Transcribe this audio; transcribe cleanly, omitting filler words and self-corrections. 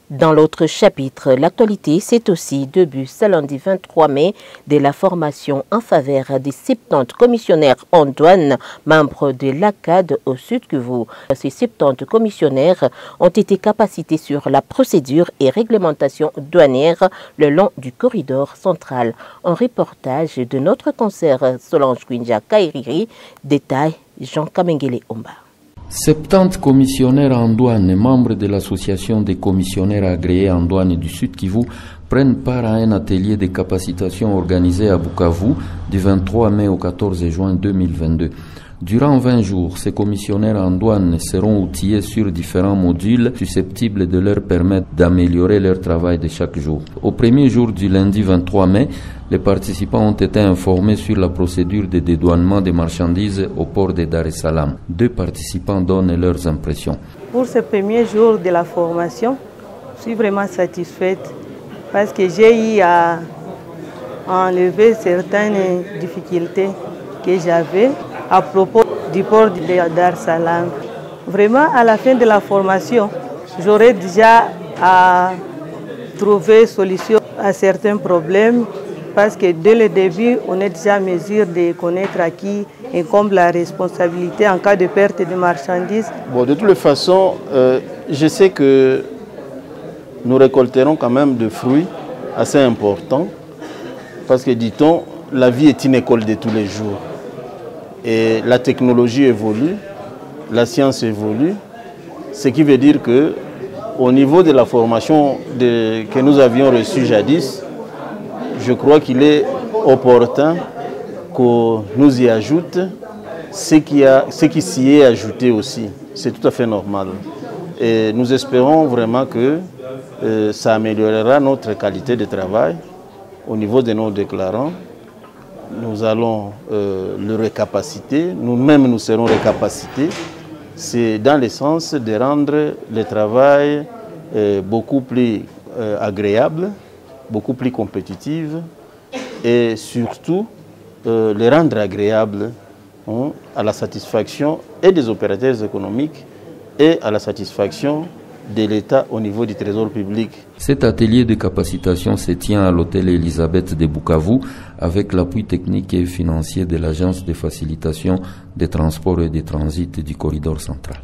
Dans l'autre chapitre, l'actualité, c'est aussi début ce lundi 23 mai de la formation en faveur des 70 commissionnaires en douane, membres de l'ACAD au Sud Kivu. Ces 70 commissionnaires ont été capacités sur la procédure et réglementation douanière le long du corridor central. Un reportage de notre consoeur Solange Kwinja Kairiri, détail Jean Kamengele Omba. 70 commissionnaires en douane et membres de l'association des commissionnaires agréés en douane du Sud Kivu prennent part à un atelier de capacitation organisé à Bukavu du 23 mai au 14 juin 2022. Durant 20 jours, ces commissionnaires en douane seront outillés sur différents modules susceptibles de leur permettre d'améliorer leur travail de chaque jour. Au premier jour du lundi 23 mai, les participants ont été informés sur la procédure de dédouanement des marchandises au port de Dar es Salaam. 2 participants donnent leurs impressions. Pour ce premier jour de la formation, je suis vraiment satisfaite parce que j'ai eu à enlever certaines difficultés que j'avais à propos du port de Dar es Salaam. Vraiment, à la fin de la formation, j'aurais déjà à trouver solution à certains problèmes parce que dès le début, on est déjà en mesure de connaître à qui incombe la responsabilité en cas de perte de marchandises. Bon, de toutes les façons, je sais que nous récolterons quand même de fruits assez importants parce que, dit-on, la vie est une école de tous les jours. Et la technologie évolue, la science évolue, ce qui veut dire que au niveau de la formation que nous avions reçue jadis, je crois qu'il est opportun qu'on nous y ajoute ce qui s'y est ajouté aussi. C'est tout à fait normal. Et nous espérons vraiment que ça améliorera notre qualité de travail au niveau de nos déclarants. Nous allons le récapaciter, nous-mêmes nous serons récapacités. C'est dans le sens de rendre le travail beaucoup plus agréable, beaucoup plus compétitif et surtout le rendre agréable à la satisfaction et des opérateurs économiques et à la satisfaction de l'État au niveau du trésor public. Cet atelier de capacitation se tient à l'hôtel Elisabeth de Bukavu avec l'appui technique et financier de l'Agence de facilitation des transports et des transits du corridor central.